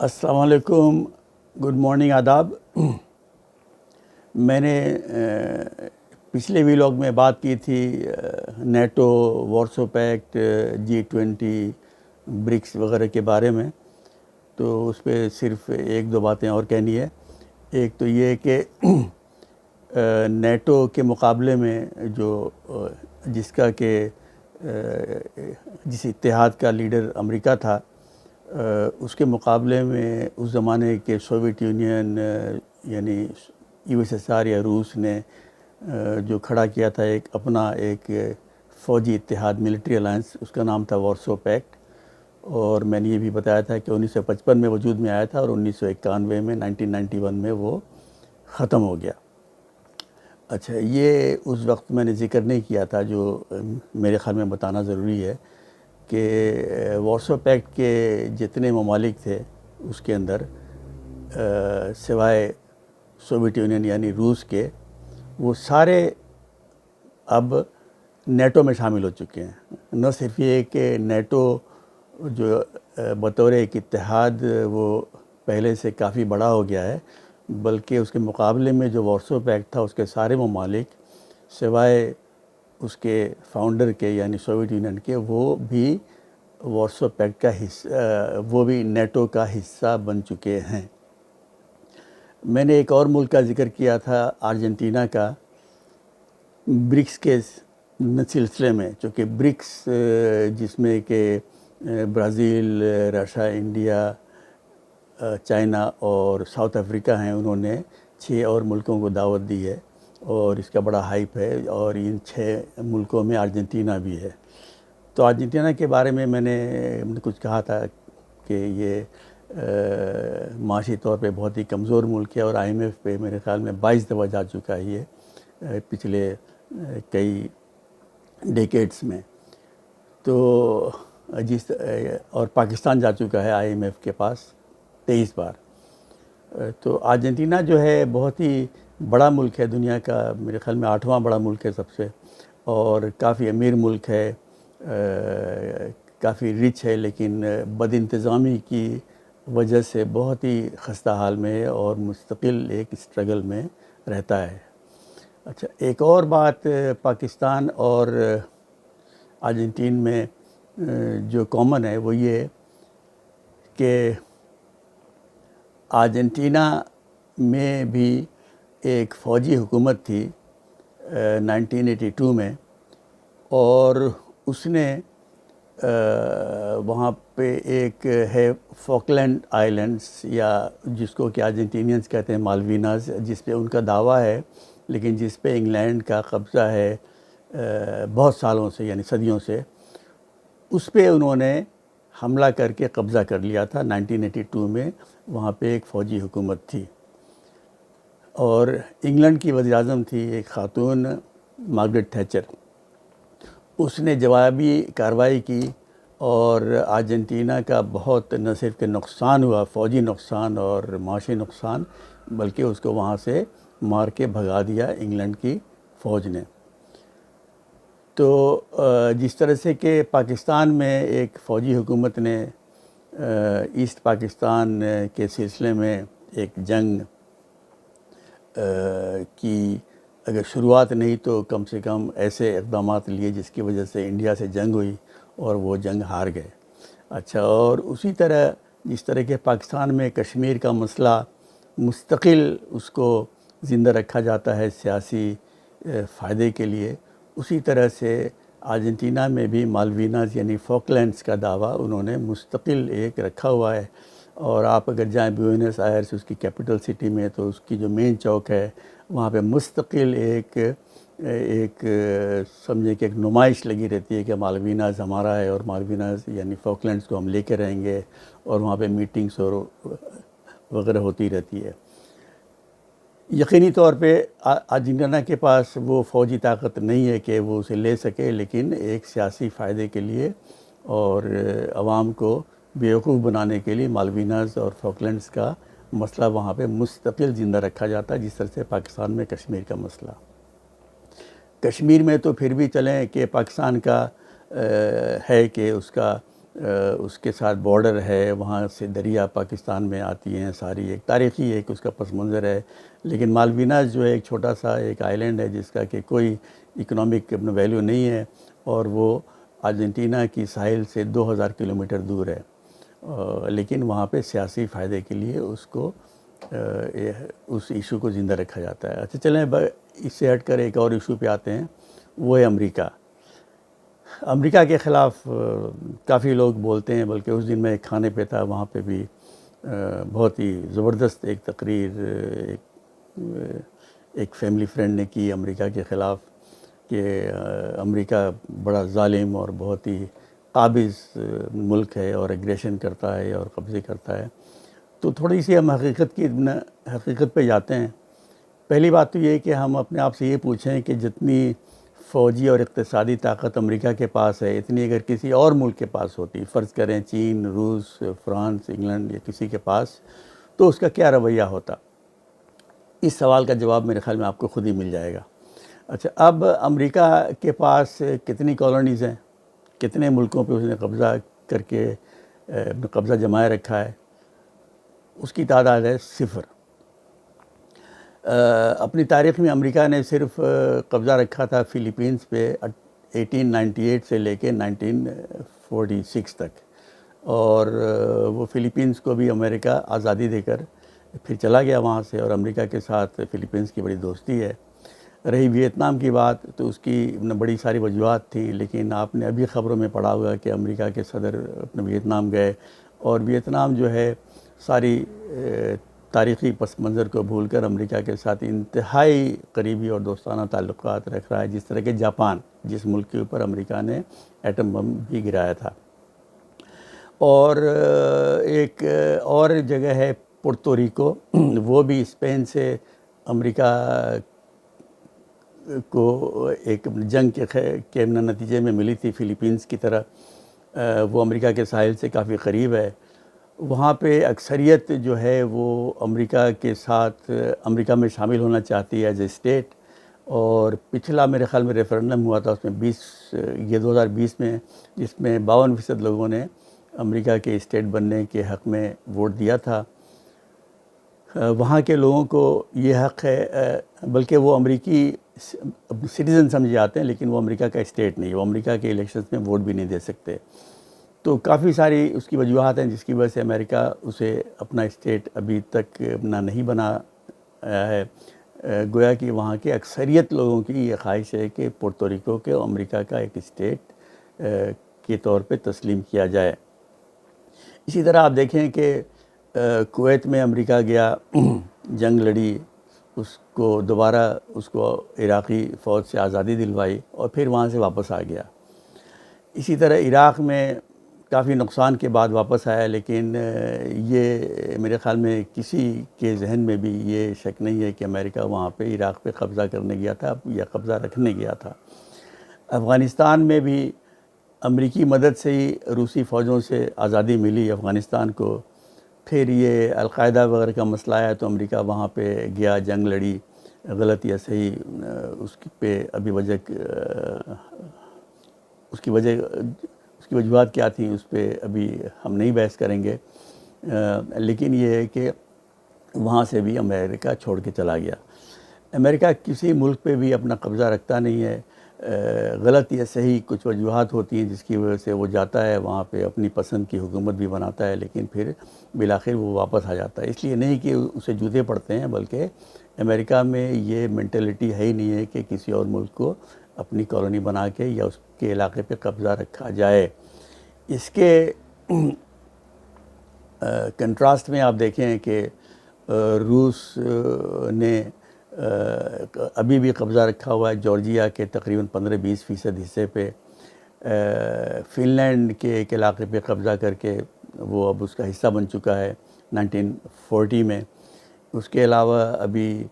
السلام علیکم، good morning, آداب۔ میں نے پچھلے ویلاگ میں بات کی تھی نیٹو، وارسو پیکٹ، G20، برکس وغیرہ کے بارے میں، تو اس پہ صرف ایک دو باتیں اور کہنی ہے۔ ایک تو یہ کہ نیٹو کے مقابلے میں جس اتحاد کا لیڈر امریکہ تھا، اس کے مقابلے میں اس زمانے کے سوویت یونین یعنی USSR یا روس نے جو کھڑا کیا تھا اپنا ایک فوجی اتحاد، ملٹری الائنس، اس کا نام تھا وارسو پیکٹ، اور میں نے یہ بھی بتایا تھا کہ 1955 میں وجود میں آیا تھا اور 1991 میں 1991 میں وہ ختم ہو گیا۔ اچھا، یہ اس وقت میں نے ذکر نہیں کیا تھا، جو میرے خیال میں بتانا ضروری ہے کہ وارسو پیکٹ کے جتنے ممالک تھے اس کے اندر سوائے سوویت یونین یعنی روس کے، وہ سارے اب نیٹو میں شامل ہو چکے ہیں۔ نہ صرف یہ کہ نیٹو جو بطور ایک اتحاد وہ پہلے سے کافی بڑا ہو گیا ہے، بلکہ اس کے مقابلے میں جو وارسو پیکٹ تھا، اس کے سارے ممالک سوائے اس کے فاؤنڈر کے یعنی سوویت یونین کے، وہ بھی وارسو پیکٹ کا حصہ، وہ بھی نیٹو کا حصہ بن چکے ہیں۔ میں نے ایک اور ملک کا ذکر کیا تھا، ارجنٹینا کا، برکس کے سلسلے میں، چونکہ برکس جس میں کہ برازیل، رشیا، انڈیا، چائنا اور ساؤتھ افریقہ ہیں، انہوں نے 6 اور ملکوں کو دعوت دی ہے اور اس کا بڑا ہائپ ہے، اور ان 6 ملکوں میں ارجنٹینا بھی ہے۔ تو ارجنٹینا کے بارے میں میں نے کچھ کہا تھا کہ یہ معاشی طور پہ بہت ہی کمزور ملک ہے، اور IMF پہ میرے خیال میں 22 دفعہ جا چکا ہے یہ پچھلے کئی ڈیکیڈز میں، تو اور پاکستان جا چکا ہے IMF کے پاس 23 بار۔ تو ارجنٹینا جو ہے بہت ہی بڑا ملک ہے، دنیا کا میرے خیال میں 8واں بڑا ملک ہے سب سے، اور کافی امیر ملک ہے، کافی رچ ہے، لیکن بد انتظامی کی وجہ سے بہت ہی خستہ حال میں ہے اور مستقل ایک اسٹرگل میں رہتا ہے۔ اچھا، ایک اور بات پاکستان اور ارجنٹین میں جو کامن ہے وہ یہ کہ ارجنٹینا میں بھی ایک فوجی حکومت تھی 1982 میں، اور اس نے وہاں پہ ایک ہے فاکلینڈ آئلینڈس، یا جس کو کہ ارجنٹینینز کہتے ہیں مالویناز، جس پہ ان کا دعویٰ ہے، لیکن جس پہ انگلینڈ کا قبضہ ہے بہت سالوں سے، یعنی صدیوں سے۔ اس پہ انہوں نے حملہ کر کے قبضہ کر لیا تھا 1982 میں، وہاں پہ ایک فوجی حکومت تھی، اور انگلینڈ کی وزیر اعظم تھی ایک خاتون، مارگریٹ تھیچر۔ اس نے جوابی کارروائی کی، اور ارجنٹینا کا بہت نہ صرف کہ نقصان ہوا، فوجی نقصان اور معاشی نقصان، بلکہ اس کو وہاں سے مار کے بھگا دیا انگلینڈ کی فوج نے۔ تو جس طرح سے کہ پاکستان میں ایک فوجی حکومت نے ایسٹ پاکستان کے سلسلے میں ایک جنگ کی اگر شروعات نہیں تو کم سے کم ایسے اقدامات لیے جس کی وجہ سے انڈیا سے جنگ ہوئی اور وہ جنگ ہار گئے۔ اچھا، اور اسی طرح جس طرح کہ پاکستان میں کشمیر کا مسئلہ مستقل اس کو زندہ رکھا جاتا ہے سیاسی فائدے کے لیے، اسی طرح سے ارجنٹینا میں بھی مالویناز یعنی فاکلینڈس کا دعویٰ انہوں نے مستقل ایک رکھا ہوا ہے، اور آپ اگر جائیں بیونس آئرس، اس کی کیپٹل سٹی میں، تو اس کی جو مین چوک ہے وہاں پہ مستقل ایک سمجھے کہ ایک نمائش لگی رہتی ہے کہ مالویناز ہمارا ہے، اور مالویناز یعنی فاکلینڈس کو ہم لے کے رہیں گے، اور وہاں پہ میٹنگس اور وغیرہ ہوتی رہتی ہے۔ یقینی طور پہ ارجنٹینا کے پاس وہ فوجی طاقت نہیں ہے کہ وہ اسے لے سکے، لیکن ایک سیاسی فائدے کے لیے اور عوام کو بیوقوف بنانے کے لیے مالویناز اور فاکلینڈس کا مسئلہ وہاں پہ مستقل زندہ رکھا جاتا ہے، جس طرح سے پاکستان میں کشمیر کا مسئلہ۔ کشمیر میں تو پھر بھی چلیں کہ پاکستان کا ہے کہ اس کا اس کے ساتھ بارڈر ہے، وہاں سے دریا پاکستان میں آتی ہیں ساری، ایک تاریخی ایک اس کا پس منظر ہے. لیکن مالویناز جو ہے ایک چھوٹا سا ایک آئی لینڈ ہے جس کا کہ کوئی اکنامک ویلیو نہیں ہے، اور وہ ارجنٹینا کی ساحل سے 2000 کلومیٹر دور ہے. لیکن وہاں پہ سیاسی فائدے کے لیے اس کو اس ایشو کو زندہ رکھا جاتا ہے. اچھا چلیں اس سے ہٹ کر ایک اور ایشو پہ آتے ہیں، وہ ہے امریکہ. امریکہ کے خلاف کافی لوگ بولتے ہیں، بلکہ اس دن میں ایک کھانے پہ تھا، وہاں پہ بھی بہت ہی زبردست ایک تقریر ایک فیملی فرینڈ نے کی امریکہ کے خلاف، کہ امریکہ بڑا ظالم اور بہت ہی قابض ملک ہے اور ایگریشن کرتا ہے اور قبضے کرتا ہے. تو تھوڑی سی ہم حقیقت پہ جاتے ہیں. پہلی بات تو یہ کہ ہم اپنے آپ سے یہ پوچھیں کہ جتنی فوجی اور اقتصادی طاقت امریکہ کے پاس ہے، اتنی اگر کسی اور ملک کے پاس ہوتی، فرض کریں چین، روس، فرانس، انگلینڈ یا کسی کے پاس، تو اس کا کیا رویہ ہوتا؟ اس سوال کا جواب میرے خیال میں آپ کو خود ہی مل جائے گا. اچھا، اب امریکہ کے پاس کتنی کالونیز ہیں، کتنے ملکوں پہ اس نے قبضہ کر کے قبضہ جمائے رکھا ہے؟ اس کی تعداد ہے 0. اپنی تاریخ میں امریکہ نے صرف قبضہ رکھا تھا فلیپینز پہ 1898 سے لے کے 1946 تک، اور وہ فلیپینز کو بھی امریکہ آزادی دے کر پھر چلا گیا وہاں سے، اور امریکہ کے ساتھ فلیپینز کی بڑی دوستی ہے. رہی ویتنام کی بات، تو اس کی بڑی ساری وجوہات تھیں، لیکن آپ نے ابھی خبروں میں پڑھا ہوگا کہ امریکہ کے صدر اپنے ویتنام گئے، اور ویتنام جو ہے ساری تاریخی پس منظر کو بھول کر امریکہ کے ساتھ انتہائی قریبی اور دوستانہ تعلقات رکھ رہا ہے، جس طرح کہ جاپان، جس ملک کے اوپر امریکہ نے ایٹم بم بھی گرایا تھا. اور ایک اور جگہ ہے پورتو ریکو، وہ بھی اسپین سے امریکہ کو ایک جنگ کے نتیجے میں ملی تھی فلیپینز کی طرح. وہ امریکہ کے ساحل سے کافی قریب ہے. وہاں پہ اکثریت جو ہے وہ امریکہ کے ساتھ امریکہ میں شامل ہونا چاہتی ہے ایز اے اسٹیٹ. اور پچھلا میرے خیال میں ریفرنڈم ہوا تھا، اس میں 2020 میں، جس میں 52% لوگوں نے امریکہ کے اسٹیٹ بننے کے حق میں ووٹ دیا تھا. وہاں کے لوگوں کو یہ حق ہے، بلکہ وہ امریکی سٹیزن سمجھے جاتے ہیں، لیکن وہ امریکہ کا اسٹیٹ نہیں، وہ امریکہ کے الیکشنز میں ووٹ بھی نہیں دے سکتے. تو کافی ساری اس کی وجوہات ہیں جس کی وجہ سے امریکہ اسے اپنا اسٹیٹ ابھی تک نہیں بنا ہے. گویا کہ وہاں کے اکثریت لوگوں کی یہ خواہش ہے کہ پورتو ریکو کے امریکہ کا ایک اسٹیٹ کے طور پہ تسلیم کیا جائے. اسی طرح آپ دیکھیں کہ کویت میں امریکہ گیا، جنگ لڑی، اس کو دوبارہ اس کو عراقی فوج سے آزادی دلوائی، اور پھر وہاں سے واپس آ گیا. اسی طرح عراق میں کافی نقصان کے بعد واپس آیا، لیکن یہ میرے خیال میں کسی کے ذہن میں بھی یہ شک نہیں ہے کہ امریکہ وہاں پہ عراق پہ قبضہ کرنے گیا تھا یا قبضہ رکھنے گیا تھا. افغانستان میں بھی امریکی مدد سے ہی روسی فوجوں سے آزادی ملی افغانستان کو. پھر یہ القاعدہ وغیرہ کا مسئلہ آیا تو امریکہ وہاں پہ گیا، جنگ لڑی، غلط یا صحیح اس پہ ابھی اس کی وجوہات کیا تھیں اس پہ ابھی ہم نہیں بحث کریں گے. لیکن یہ ہے کہ وہاں سے بھی امریکہ چھوڑ کے چلا گیا. امریکہ کسی ملک پہ بھی اپنا قبضہ رکھتا نہیں ہے. غلط یا صحیح کچھ وجوہات ہوتی ہیں جس کی وجہ سے وہ جاتا ہے وہاں پہ، اپنی پسند کی حکومت بھی بناتا ہے، لیکن پھر بالآخر وہ واپس آ جاتا ہے. اس لیے نہیں کہ اسے جوتے پڑتے ہیں، بلکہ امریکہ میں یہ مینٹلٹی ہے ہی نہیں ہے کہ کسی اور ملک کو اپنی کالونی بنا کے یا اس کے علاقے پہ قبضہ رکھا جائے. اس کے کنٹراسٹ میں آپ دیکھیں کہ روس نے ابھی بھی قبضہ رکھا ہوا ہے جارجیا کے تقریباً 15-20% حصے پہ. فن لینڈ کے ایک علاقے پہ قبضہ کر کے وہ اب اس کا حصہ بن چکا ہے 1940 میں. اس کے علاوہ ابھی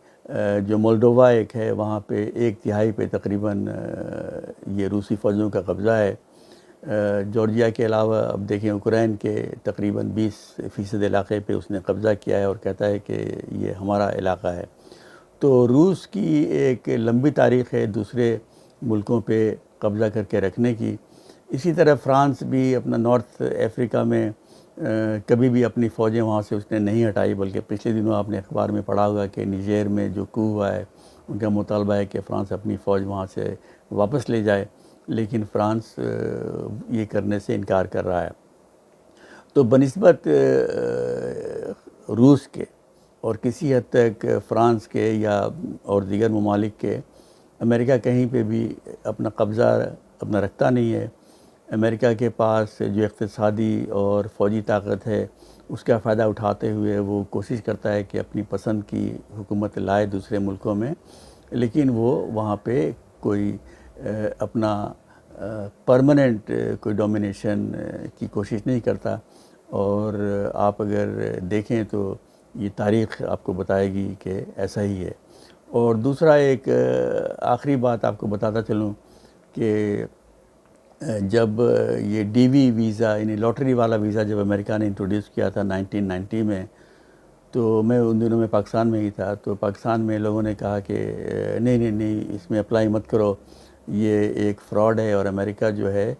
جو مولڈووا ایک ہے، وہاں پہ 1/3 پہ تقریباً یہ روسی فوجوں کا قبضہ ہے. جارجیا کے علاوہ اب دیکھیں اوکرائن کے تقریباً 20% علاقے پہ اس نے قبضہ کیا ہے اور کہتا ہے کہ یہ ہمارا علاقہ ہے. تو روس کی ایک لمبی تاریخ ہے دوسرے ملکوں پہ قبضہ کر کے رکھنے کی. اسی طرح فرانس بھی اپنا نارتھ افریقہ میں کبھی بھی اپنی فوجیں وہاں سے اس نے نہیں ہٹائی، بلکہ پچھلے دنوں آپ نے اخبار میں پڑھا ہوگا کہ نیجر میں جو کو ہوا ہے ان کا مطالبہ ہے کہ فرانس اپنی فوج وہاں سے واپس لے جائے، لیکن فرانس یہ کرنے سے انکار کر رہا ہے۔ تو بنسبت روس کے اور کسی حد تک فرانس کے یا اور دیگر ممالک کے، امریکہ کہیں پہ بھی اپنا قبضہ اپنا رکھتا نہیں ہے۔ امریکہ کے پاس جو اقتصادی اور فوجی طاقت ہے اس کا فائدہ اٹھاتے ہوئے وہ کوشش کرتا ہے کہ اپنی پسند کی حکومت لائے دوسرے ملکوں میں، لیکن وہ وہاں پہ کوئی اپنا پرماننٹ کوئی ڈومینیشن کی کوشش نہیں کرتا۔ اور آپ اگر دیکھیں تو یہ تاریخ آپ کو بتائے گی کہ ایسا ہی ہے۔ اور دوسرا ایک آخری بات آپ کو بتاتا چلوں کہ جب یہ ڈی وی ویزا یعنی لاٹری والا ویزا جب امریکہ نے انٹروڈیوس کیا تھا 1990 میں، تو میں ان دنوں میں پاکستان میں ہی تھا، تو پاکستان میں لوگوں نے کہا کہ نہیں اس میں اپلائی مت کرو، یہ ایک فراڈ ہے، اور امریکہ جو ہے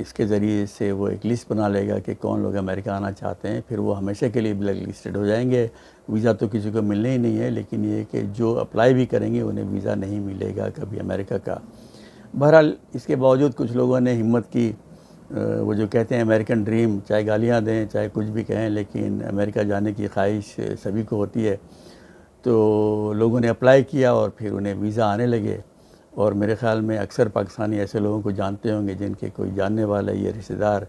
اس کے ذریعے سے وہ ایک لسٹ بنا لے گا کہ کون لوگ امریکہ آنا چاہتے ہیں، پھر وہ ہمیشہ کے لیے بلیک لسٹڈ ہو جائیں گے، ویزا تو کسی کو ملنے ہی نہیں ہے، لیکن یہ کہ جو اپلائی بھی کریں گے انہیں ویزا نہیں ملے گا کبھی امریکہ کا۔ بہرحال اس کے باوجود کچھ لوگوں نے ہمت کی، وہ جو کہتے ہیں امریکن ڈریم، چاہے گالیاں دیں چاہے کچھ بھی کہیں، لیکن امریکہ جانے کی خواہش سبھی کو ہوتی ہے، تو لوگوں نے اپلائی کیا اور پھر انہیں ویزا آنے لگے۔ اور میرے خیال میں اکثر پاکستانی ایسے لوگوں کو جانتے ہوں گے جن کے کوئی جاننے والا یا رشتہ دار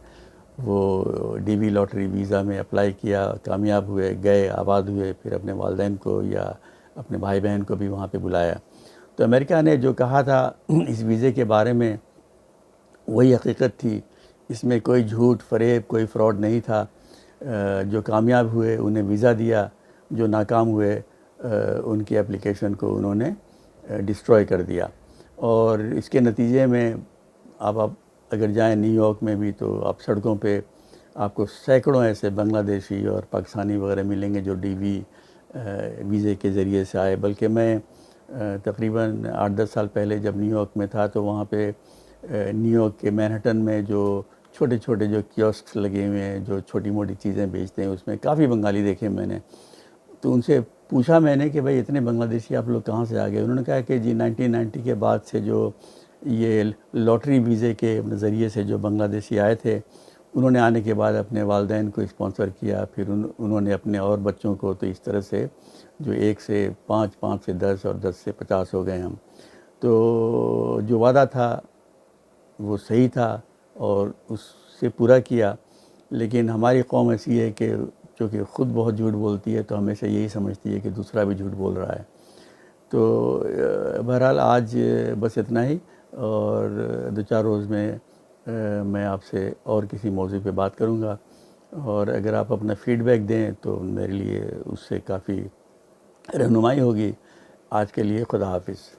وہ ڈی وی لاٹری ویزا میں اپلائی کیا، کامیاب ہوئے، گئے، آباد ہوئے، پھر اپنے والدین کو یا اپنے بھائی بہن کو بھی وہاں پہ بلایا۔ تو امریکہ نے جو کہا تھا اس ویزے کے بارے میں وہی حقیقت تھی، اس میں کوئی جھوٹ فریب کوئی فراڈ نہیں تھا۔ جو کامیاب ہوئے انہیں ویزا دیا، جو ناکام ہوئے ان کی اپلیکیشن کو انہوں نے ڈسٹروائے کر دیا۔ اور اس کے نتیجے میں آپ اگر جائیں نیو یارک میں بھی تو آپ سڑکوں پہ آپ کو سینکڑوں ایسے بنگلہ دیشی اور پاکستانی وغیرہ ملیں گے جو ڈی وی ویزے کے ذریعے سے آئے۔ بلکہ میں تقریباً 8-10 سال پہلے جب نیو یارک میں تھا تو وہاں پہ نیو یارک کے مینہٹن میں جو چھوٹے چھوٹے جو کیوسکس لگے ہوئے ہیں جو چھوٹی موٹی چیزیں بیچتے ہیں، اس میں کافی بنگالی دیکھے میں نے۔ تو ان سے پوچھا میں نے کہ بھائی اتنے بنگلہ دیشی آپ لوگ کہاں سے آ گئے؟ انہوں نے کہا کہ جی 1990 کے بعد سے جو یہ لاٹری ویزے کے ذریعے سے جو بنگلہ دیشی آئے تھے، انہوں نے آنے کے بعد اپنے والدین کو اسپانسر کیا، پھر انہوں نے اپنے اور بچوں کو، تو اس طرح سے جو 1 سے 5، 5 سے 10 اور 10 سے 50 ہو گئے ہم۔ تو جو وعدہ تھا وہ صحیح تھا اور اس سے پورا کیا، لیکن ہماری قوم ایسی ہے کہ چونکہ خود بہت جھوٹ بولتی ہے تو ہمیشہ یہی سمجھتی ہے کہ دوسرا بھی جھوٹ بول رہا ہے۔ تو بہرحال آج بس اتنا ہی، اور 2-4 روز میں آپ سے اور کسی موضوع پہ بات کروں گا، اور اگر آپ اپنا فیڈ بیک دیں تو میرے لیے اس سے کافی رہنمائی ہوگی۔ آج کے لیے خدا حافظ۔